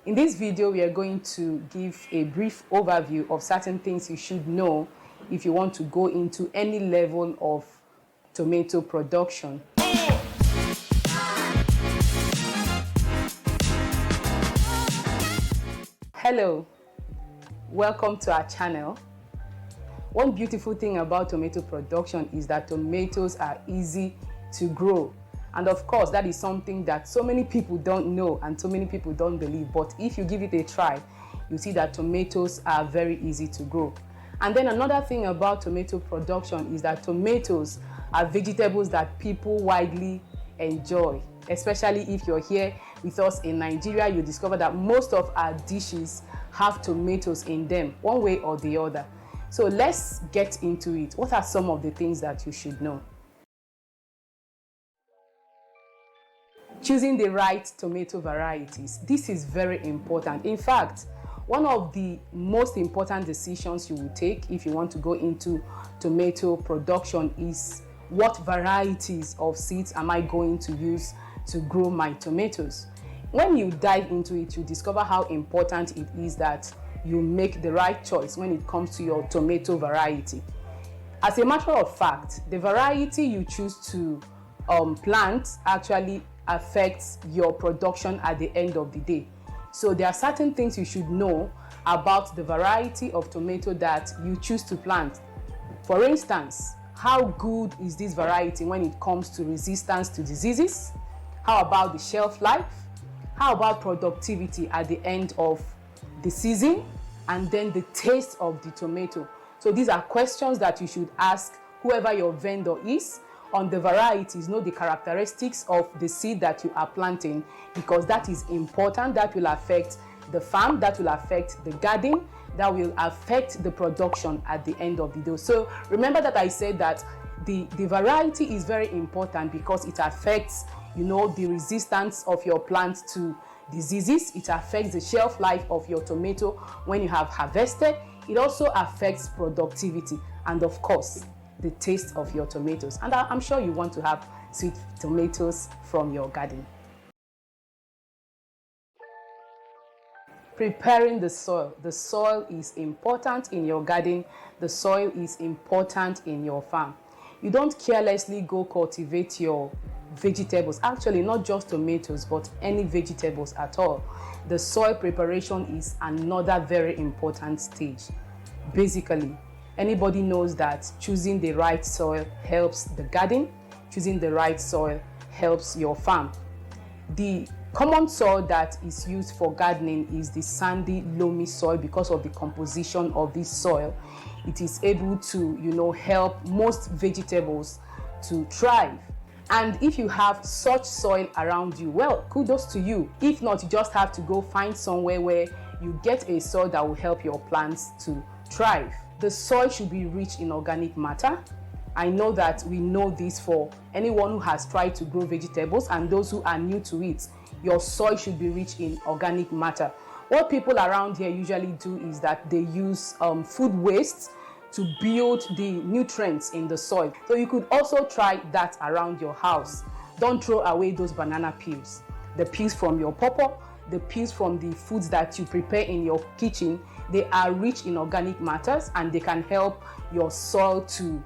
In this video, we are going to give a brief overview of certain things you should know if you want to go into any level of tomato production. Hello, welcome to our channel. One beautiful thing about tomato production is that tomatoes are easy to grow. And of course, that is something that so many people don't know and so many people don't believe. But if you give it a try, you see that tomatoes are very easy to grow. And then another thing about tomato production is that tomatoes are vegetables that people widely enjoy. Especially if you're here with us in Nigeria, you discover that most of our dishes have tomatoes in them, one way or the other. So let's get into it. What are some of the things that you should know? Choosing the right tomato varieties. This is very important. In fact, one of the most important decisions you will take if you want to go into tomato production is what varieties of seeds am I going to use to grow my tomatoes. When you dive into it, you discover how important it is that you make the right choice when it comes to your tomato variety. As a matter of fact, the variety you choose to plant actually affects your production at the end of the day. So there are certain things you should know about the variety of tomato that you choose to plant. For instance, how good is this variety when it comes to resistance to diseases? How about the shelf life? How about productivity at the end of the season? And then the taste of the tomato. So these are questions that you should ask whoever your vendor is on the varieties. Know the characteristics of the seed that you are planting, because that is important. That will affect the farm, that will affect the garden, that will affect the production at the end of the day. So remember that I said that the variety is very important because it affects, the resistance of your plant to diseases. It affects the shelf life of your tomato when you have harvested. It also affects productivity and, of course, the taste of your tomatoes. And I'm sure you want to have sweet tomatoes from your garden. Preparing the soil. The soil is important in your garden. The soil is important in your farm. You don't carelessly go cultivate your vegetables. Actually, not just tomatoes, but any vegetables at all. The soil preparation is another very important stage. Basically, anybody knows that choosing the right soil helps the garden. Choosing the right soil helps your farm. The common soil that is used for gardening is the sandy, loamy soil. Because of the composition of this soil, it is able to, help most vegetables to thrive. And if you have such soil around you, well, kudos to you. If not, you just have to go find somewhere where you get a soil that will help your plants to thrive. The soil should be rich in organic matter. I know that we know this for anyone who has tried to grow vegetables and those who are new to it. Your soil should be rich in organic matter. What people around here usually do is that they use food waste to build the nutrients in the soil. So you could also try that around your house. Don't throw away those banana peels. The peels from your pawpaw, the peels from the foods that you prepare in your kitchen, they are rich in organic matters and they can help your soil to,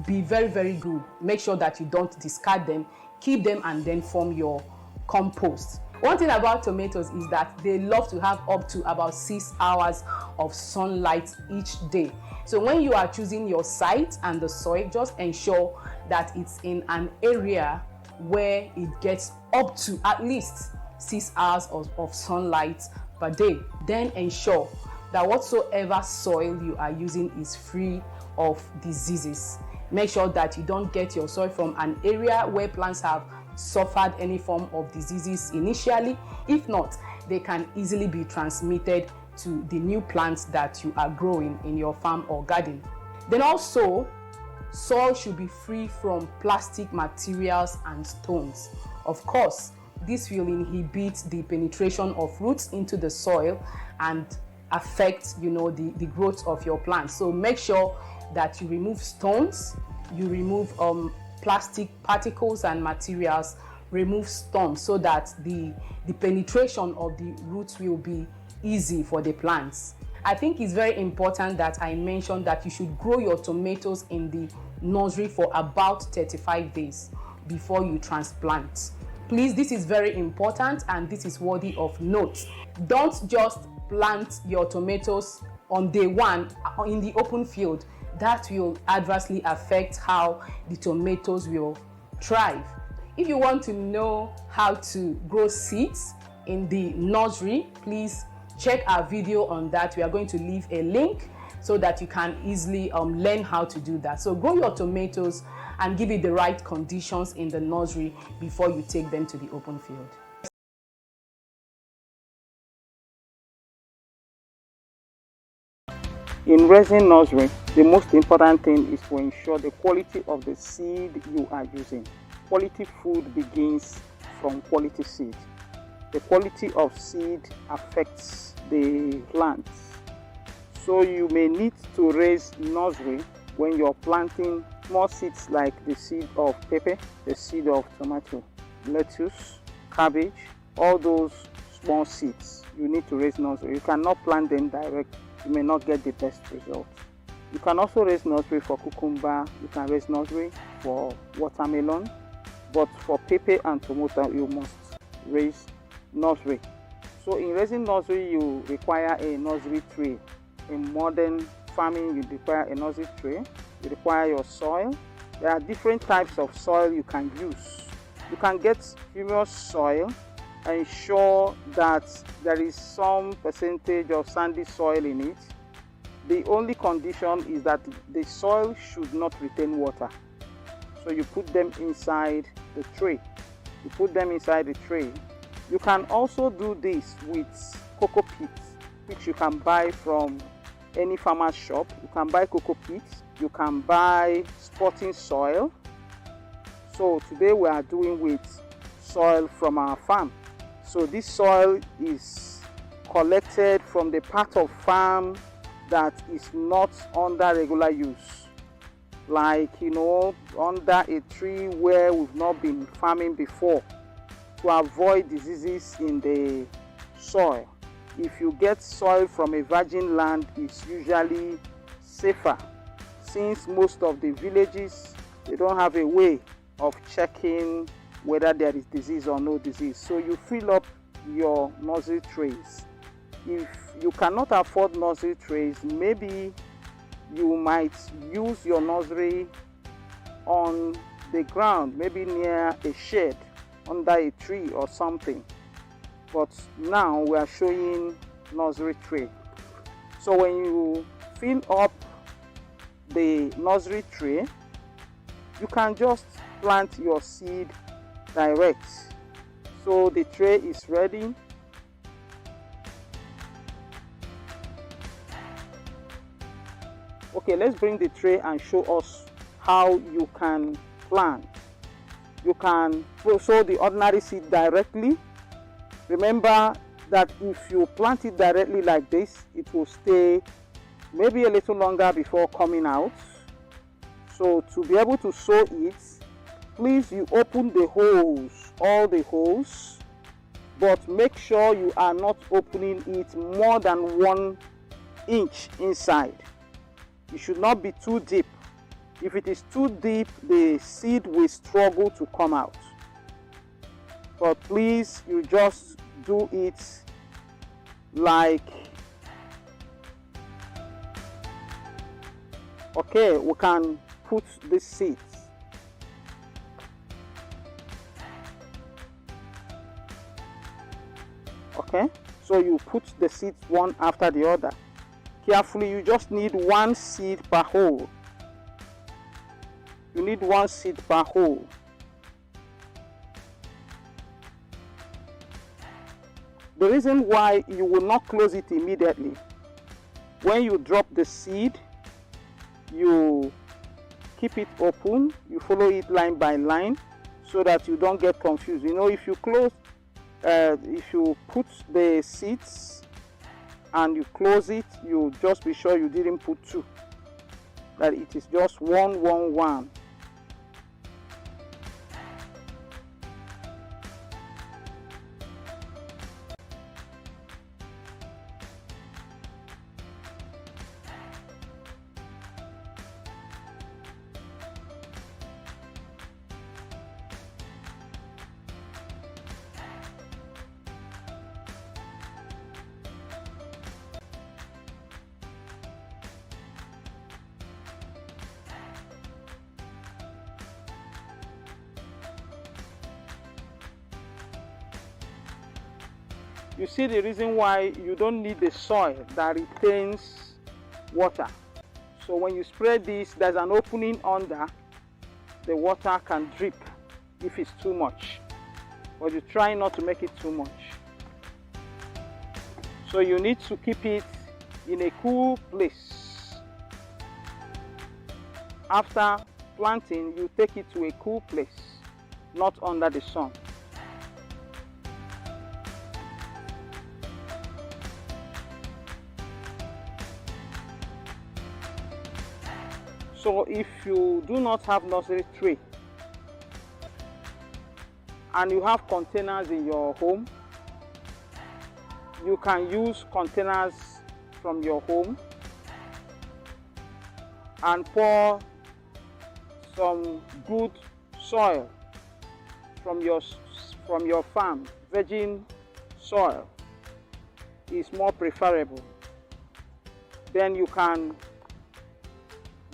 be very, very good. Make sure that you don't discard them, keep them and then form your compost. One thing about tomatoes is that they love to have up to about 6 hours of sunlight each day. So when you are choosing your site and the soil, just ensure that it's in an area where it gets up to at least 6 hours of sunlight per day. Then ensure that whatsoever soil you are using is free of diseases. Make sure that you don't get your soil from an area where plants have suffered any form of diseases initially. If not, they can easily be transmitted to the new plants that you are growing in your farm or garden. Then also, soil should be free from plastic materials and stones. Of course, this will inhibit the penetration of roots into the soil and affect, the growth of your plants. So make sure that you remove stones, you remove plastic particles and materials remove stumps so that the penetration of the roots will be easy for the plants. I think it's very important that I mentioned that you should grow your tomatoes in the nursery for about 35 days before you transplant. Please, this is very important and this is worthy of note. Don't just plant your tomatoes on day one in the open field. That will adversely affect how the tomatoes will thrive. If you want to know how to grow seeds in the nursery, please check our video on that. We are going to leave a link so that you can easily learn how to do that. So grow your tomatoes and give it the right conditions in the nursery before you take them to the open field. In raising nursery, the most important thing is to ensure the quality of the seed you are using. Quality food begins from quality seed. The quality of seed affects the plants. So you may need to raise nursery when you're planting small seeds like the seed of pepper, the seed of tomato, lettuce, cabbage, all those small seeds. You need to raise nursery. You cannot plant them direct. You may not get the best result. You can also raise nursery for cucumber. You can raise nursery for watermelon. But for pepper and tomato, you must raise nursery. So in raising nursery, you require a nursery tray. In modern farming, you require a nursery tray. You require your soil. There are different types of soil you can use. You can get humus soil. Ensure that there is some percentage of sandy soil in it. The only condition is that the soil should not retain water. So you put them inside the tray. You put them inside the tray. You can also do this with cocoa pits, which you can buy from any farmer's shop. You can buy cocoa pits. You can buy spotting soil. So today we are doing with soil from our farm. So this soil is collected from the part of farm that is not under regular use. Like, under a tree where we've not been farming before, to avoid diseases in the soil. If you get soil from a virgin land, it's usually safer, since most of the villages, they don't have a way of checking whether there is disease or no disease. So you fill up your nursery trays. If you cannot afford nursery trays, maybe you might use your nursery on the ground, maybe near a shed, under a tree or something. But now we are showing nursery tray. So when you fill up the nursery tray, you can just plant your seed direct. So the tray is ready. Okay, let's bring the tray and show us how you can plant. You can sow the ordinary seed directly. Remember that if you plant it directly like this, it will stay maybe a little longer before coming out. So to be able to sow it, please you open the holes, all the holes, but make sure you are not opening it more than 1 inch inside. It should not be too deep. If it is too deep, the seed will struggle to come out. But please, you just do it like, okay, we can put the seeds. Okay, so you put the seeds one after the other. Carefully, you just need 1 seed per hole. You need 1 seed per hole. The reason why you will not close it immediately, when you drop the seed, you keep it open, you follow it line by line so that you don't get confused. If you close, if you put the seeds and you close it, you just be sure you didn't put 2, that it is just 1, 1, 1. You see the reason why you don't need the soil that retains water. So when you spread this, there's an opening under, the water can drip if it's too much, but you try not to make it too much. So you need to keep it in a cool place. After planting, you take it to a cool place, not under the sun. So if you do not have nursery tray and you have containers in your home, you can use containers from your home and pour some good soil from your farm. Virgin soil is more preferable. Then you can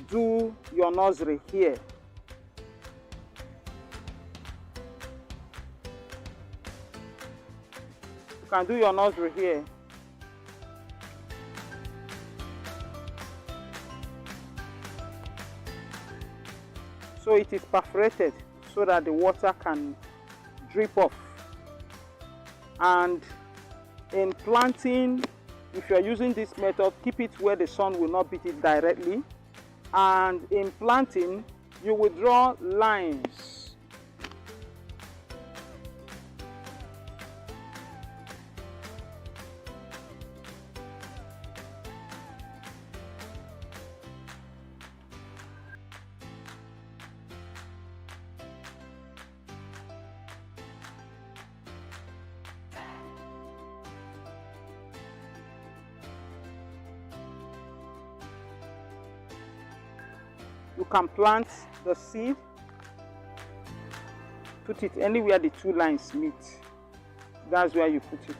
do your nursery here. You can do your nursery here. So it is perforated so that the water can drip off. And in planting, if you are using this method, keep it where the sun will not beat it directly. And in planting, you will draw lines. You can plant the seed, put it anywhere the two lines meet. That's where you put it.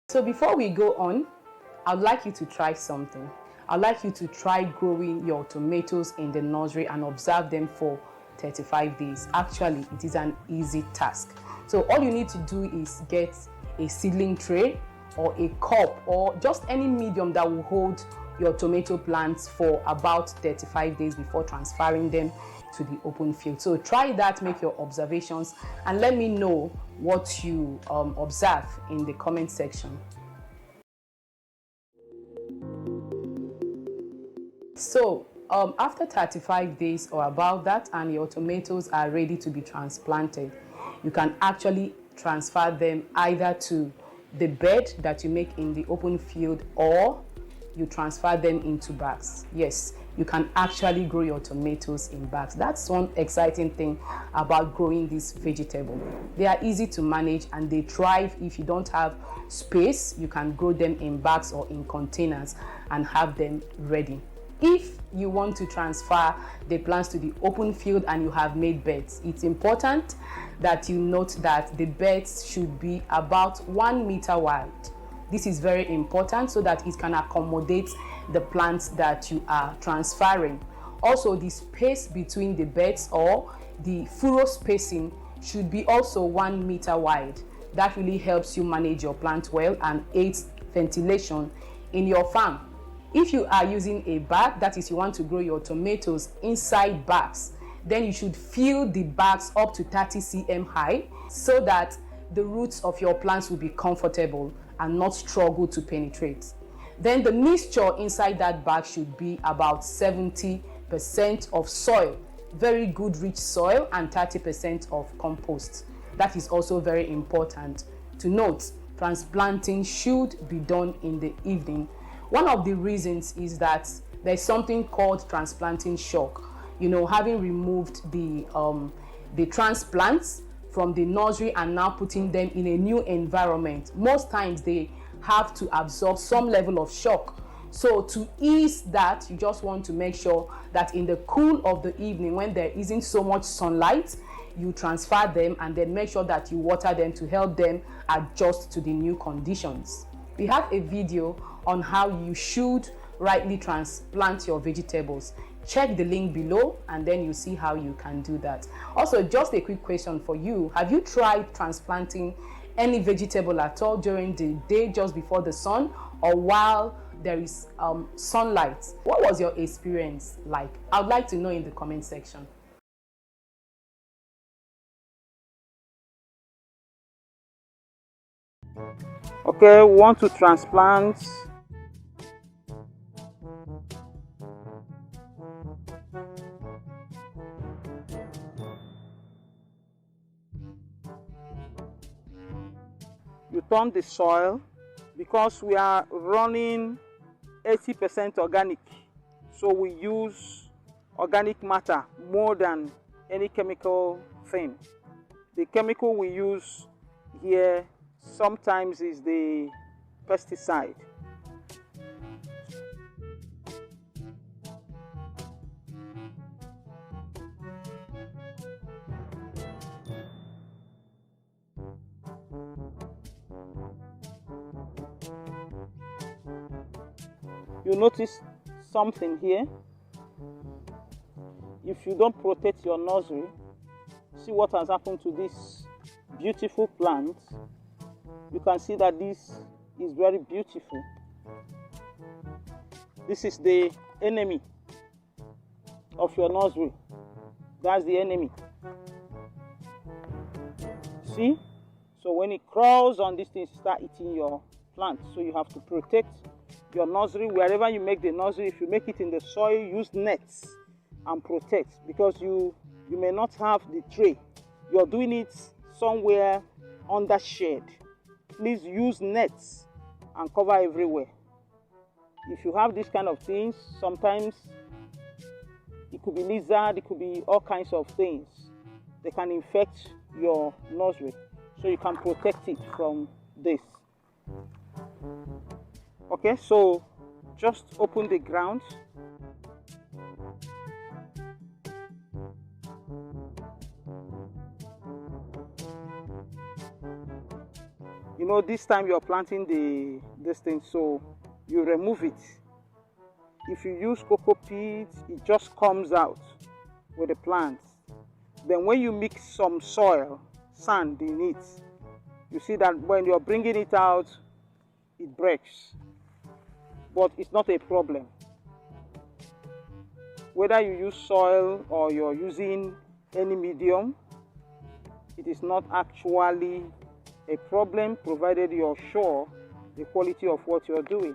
So before we go on, I'd like you to try something. I'd like you to try growing your tomatoes in the nursery and observe them for 35 days. Actually, it is an easy task. So all you need to do is get a seedling tray or a cup or just any medium that will hold your tomato plants for about 35 days before transferring them to the open field. So try that, make your observations, and let me know what you observe in the comment section. So after 35 days or about that, and your tomatoes are ready to be transplanted, you can actually transfer them either to the bed that you make in the open field, or you transfer them into bags. Yes, you can actually grow your tomatoes in bags. That's one exciting thing about growing this vegetable. They are easy to manage and they thrive. If you don't have space, you can grow them in bags or in containers and have them ready. If you want to transfer the plants to the open field and you have made beds, it's important that you note that the beds should be about 1 meter wide. This is very important so that it can accommodate the plants that you are transferring. Also, the space between the beds or the furrow spacing should be also 1 meter wide. That really helps you manage your plant well and aids ventilation in your farm. If you are using a bag, that is, you want to grow your tomatoes inside bags, then you should fill the bags up to 30 cm high so that the roots of your plants will be comfortable and not struggle to penetrate. Then the mixture inside that bag should be about 70% of soil, very good rich soil, and 30% of compost. That is also very important To note, transplanting should be done in the evening. One of the reasons is that there's something called transplanting shock. Having removed the transplants from the nursery and now putting them in a new environment, most times they have to absorb some level of shock. So to ease that, you just want to make sure that in the cool of the evening, when there isn't so much sunlight, you transfer them and then make sure that you water them to help them adjust to the new conditions. We have a video on how you should rightly transplant your vegetables. Check the link below and then you see how you can do that. Also, just a quick question for you. Have you tried transplanting any vegetable at all during the day just before the sun or while there is sunlight? What was your experience like? I would like to know in the comment section. Okay, we want to transplant you turn the soil because we are running 80% organic, so we use organic matter more than any chemical thing. The chemical we use here sometimes is the pesticide. You notice something here. If you don't protect your nursery, see what has happened to this beautiful plant. You can see that this is very beautiful. This is the enemy of your nursery. That's the enemy. See? So when it crawls on these things, start eating your plant. So you have to protect your nursery. Wherever you make the nursery, if you make it in the soil, use nets and protect, because you may not have the tray. You're doing it somewhere under shade. Please use nets and cover everywhere. If you have these kind of things, sometimes it could be lizard, it could be all kinds of things. They can infect your nursery, so you can protect it from this. Okay, so just open the ground. This time you're planting this thing, so you remove it. If you use cocoa peat, it just comes out with the plants. Then when you mix some soil, sand in it, you see that when you're bringing it out, it breaks. But it's not a problem. Whether you use soil or you're using any medium, it is not actually a problem, provided you're sure the quality of what you're doing.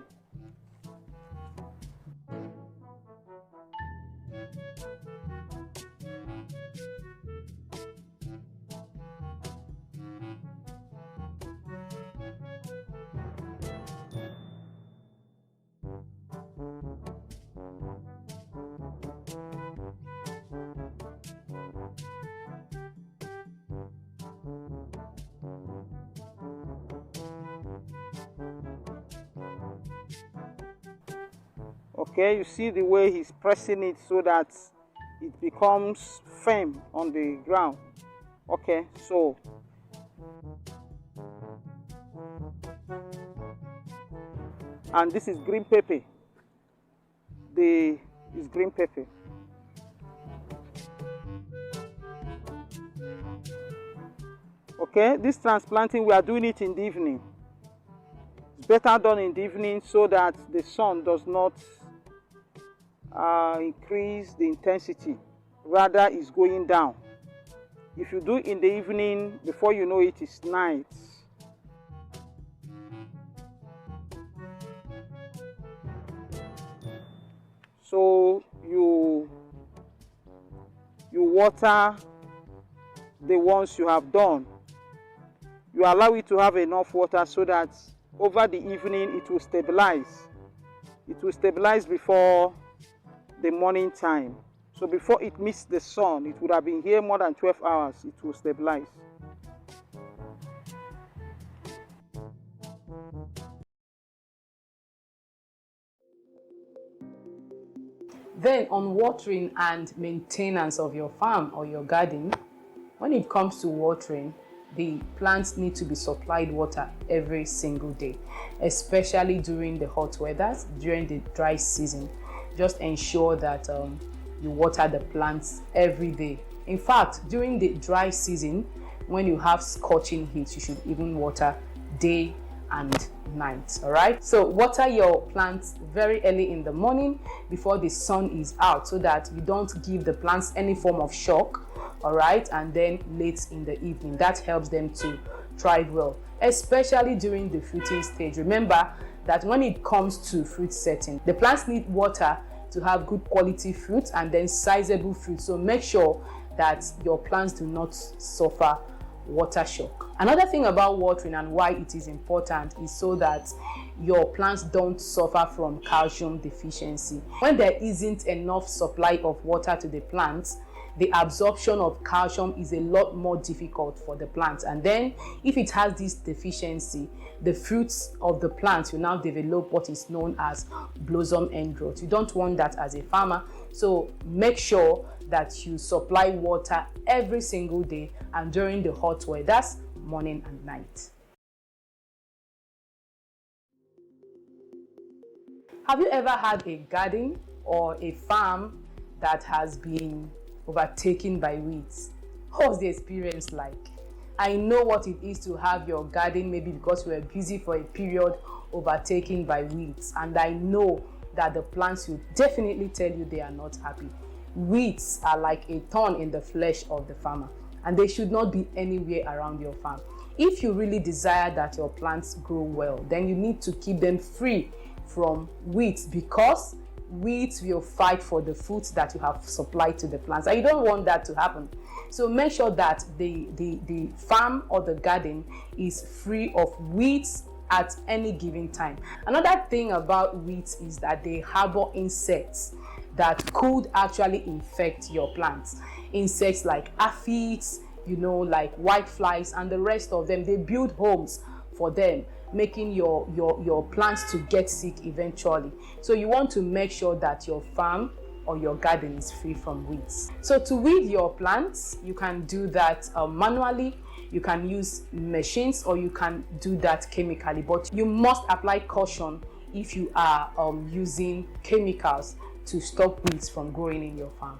Okay, you see the way he's pressing it so that it becomes firm on the ground. Okay, so and this is green pepper. This is green pepper. Okay, this transplanting, we are doing it in the evening. It's better done in the evening so that the sun does not increase the intensity, rather it's going down. If you do in the evening, before you know it, it's night. So you water the ones you have done. You you allow it to have enough water so that over the evening it will stabilize. It will stabilize before the morning time. So before it meets the sun, it would have been here more than 12 hours, it will stabilize. Then on watering and maintenance of your farm or your garden, when it comes to watering, the plants need to be supplied water every single day, especially during the hot weathers, during the dry season. Just ensure that you water the plants every day. In fact, during the dry season, when you have scorching heat, you should even water day and night. All right, so water your plants very early in the morning before the sun is out, so that you don't give the plants any form of shock. All right, and then late in the evening, that helps them to thrive well, especially during the fruiting stage. Remember that when it comes to fruit setting, the plants need water to have good quality fruit and then sizable fruit. So make sure that your plants do not suffer water shock. Another thing about watering and why it is important is so that your plants don't suffer from calcium deficiency. When there isn't enough supply of water to the plants, the absorption of calcium is a lot more difficult for the plant, and then if it has this deficiency, the fruits of the plant will now develop what is known as blossom end growth. You don't want that as a farmer, so make sure that you supply water every single day and during the hot weathers, morning and night. Have you ever had a garden or a farm that has been overtaken by weeds? What's the experience like? I know what it is to have your garden, maybe because you were busy for a period, overtaken by weeds, and I know that the plants will definitely tell you they are not happy. Weeds are like a thorn in the flesh of the farmer, and they should not be anywhere around your farm. If you really desire that your plants grow well, then you need to keep them free from weeds, because weeds will fight for the foods that you have supplied to the plants, and you don't want that to happen. So make sure that the farm or the garden is free of weeds at any given time. Another thing about weeds is that they harbor insects that could actually infect your plants. Insects like aphids, like whiteflies and the rest of them, they build homes for them, making your plants to get sick eventually. So you want to make sure that your farm or your garden is free from weeds. So to weed your plants, you can do that manually, you can use machines, or you can do that chemically, but you must apply caution if you are using chemicals to stop weeds from growing in your farm.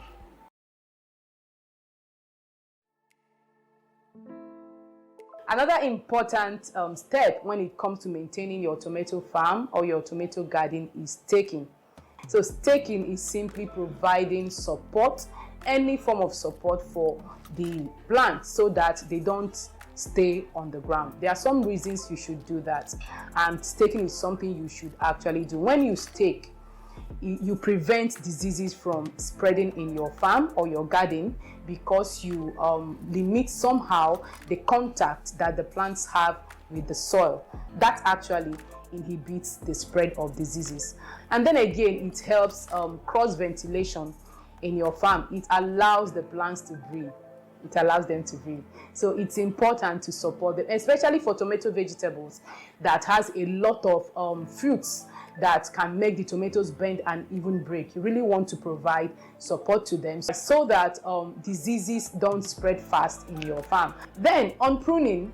Another important step when it comes to maintaining your tomato farm or your tomato garden is staking. So staking is simply providing support, any form of support for the plants, so that they don't stay on the ground. There are some reasons you should do that, and staking is something you should actually do. When you stake, you prevent diseases from spreading in your farm or your garden, because you limit somehow the contact that the plants have with the soil. That actually inhibits the spread of diseases. And then again, it helps cross ventilation in your farm. It allows the plants to breathe. It allows them to breathe. So it's important to support them, especially for tomato vegetables that has a lot of fruits that can make the tomatoes bend and even break. You really want to provide support to them so that diseases don't spread fast in your farm. Then on pruning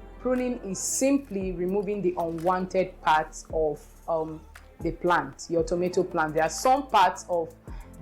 is simply removing the unwanted parts of the plant, your tomato plant. There are some parts of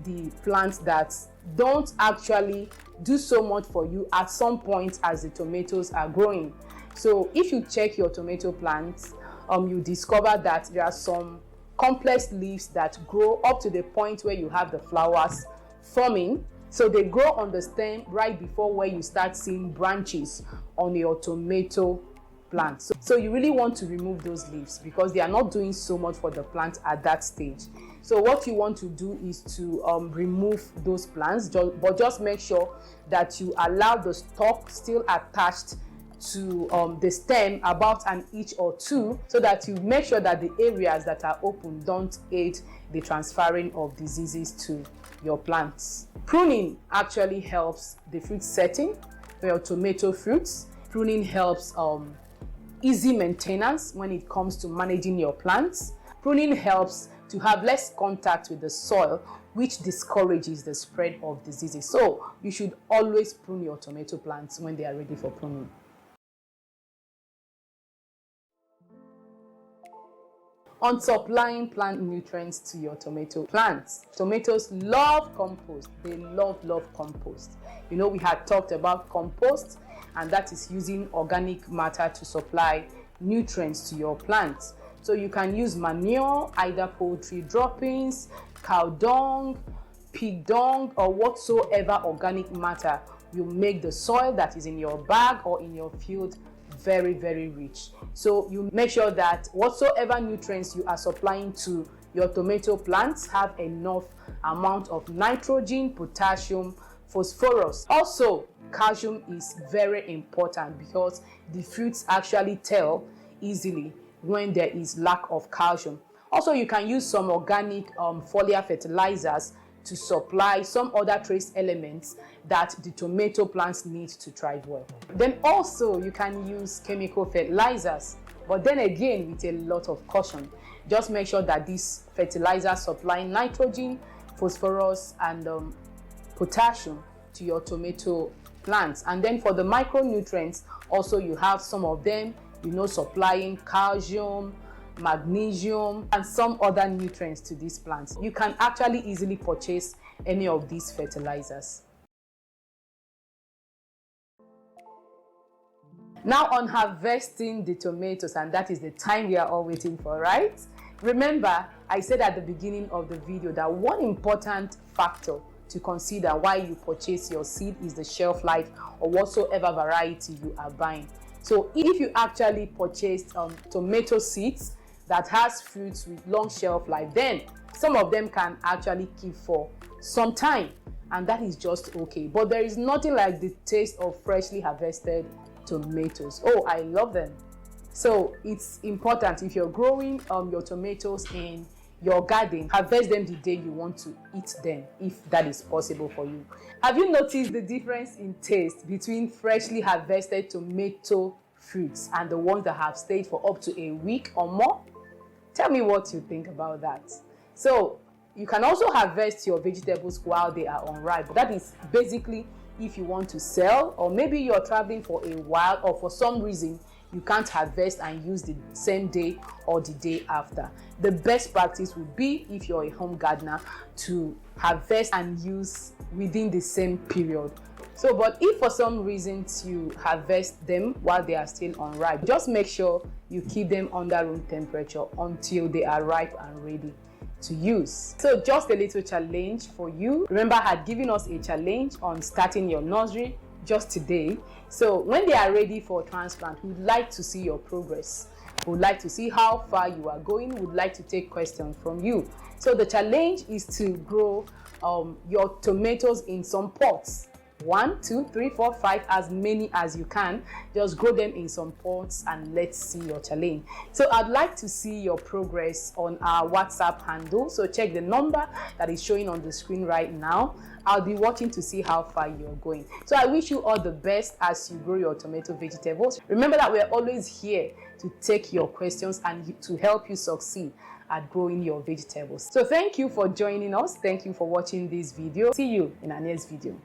the plant that don't actually do so much for you at some point as the tomatoes are growing. So if you check your tomato plants, you discover that there are some complex leaves that grow up to the point where you have the flowers forming. So they grow on the stem right before where you start seeing branches on your tomato plant. So you really want to remove those leaves, because they are not doing so much for the plant at that stage. So what you want to do is to remove those plants, but just make sure that you allow the stalk still attached to the stem about an inch or two, so that you make sure that the areas that are open don't aid the transferring of diseases to your plants. Pruning actually helps the fruit setting for your tomato fruits. Pruning helps easy maintenance when it comes to managing your plants. Pruning helps to have less contact with the soil, which discourages the spread of diseases. So you should always prune your tomato plants when they are ready for pruning. On supplying plant nutrients to your tomato plants. Tomatoes love compost. They love compost. You know, we had talked about compost, and that is using organic matter to supply nutrients to your plants. So you can use manure, either poultry droppings, cow dung, pig dung, or whatsoever organic matter will make the soil that is in your bag or in your field very, very rich. So you make sure that whatsoever nutrients you are supplying to your tomato plants have enough amount of nitrogen, potassium, phosphorus. Also, calcium is very important because the fruits actually tell easily when there is lack of calcium. Also, you can use some organic foliar fertilizers to supply some other trace elements that the tomato plants need to thrive well. Then also you can use chemical fertilizers, but then again with a lot of caution. Just make sure that these fertilizers supply nitrogen, phosphorus, and potassium to your tomato plants. And then for the micronutrients, also you have some of them, you know, supplying calcium, magnesium, and some other nutrients to these plants. You can actually easily purchase any of these fertilizers. Now on harvesting the tomatoes, and that is the time we are all waiting for, right? Remember, I said at the beginning of the video that one important factor to consider while you purchase your seed is the shelf life or whatsoever variety you are buying. So if you actually purchased tomato seeds that has fruits with long shelf life, then some of them can actually keep for some time, and that is just okay. But there is nothing like the taste of freshly harvested tomatoes. Oh, I love them. So it's important, if you're growing your tomatoes in your garden, harvest them the day you want to eat them, if that is possible for you. Have you noticed the difference in taste between freshly harvested tomato fruits and the ones that have stayed for up to a week or more? Tell me what you think about that. So you can also harvest your vegetables while they are unripe. That is basically if you want to sell, or maybe you're traveling for a while, or for some reason you can't harvest and use the same day or the day after. The best practice would be, if you're a home gardener, to harvest and use within the same period. So, but if for some reason you harvest them while they are still unripe, just make sure you keep them under room temperature until they are ripe and ready to use. So just a little challenge for you. Remember, I had given us a challenge on starting your nursery just today. So when they are ready for transplant, we'd like to see your progress. We'd like to see how far you are going. We'd like to take questions from you. So the challenge is to grow your tomatoes in some pots. 1, 2, 3, 4, 5, as many as you can. Just grow them in some pots and let's see your challenge. So I'd like to see your progress on our WhatsApp handle. So check the number that is showing on the screen right now. I'll be watching to see how far you're going. So I wish you all the best as you grow your tomato vegetables. Remember that we're always here to take your questions and to help you succeed at growing your vegetables. So thank you for joining us. Thank you for watching this video. See you in our next video.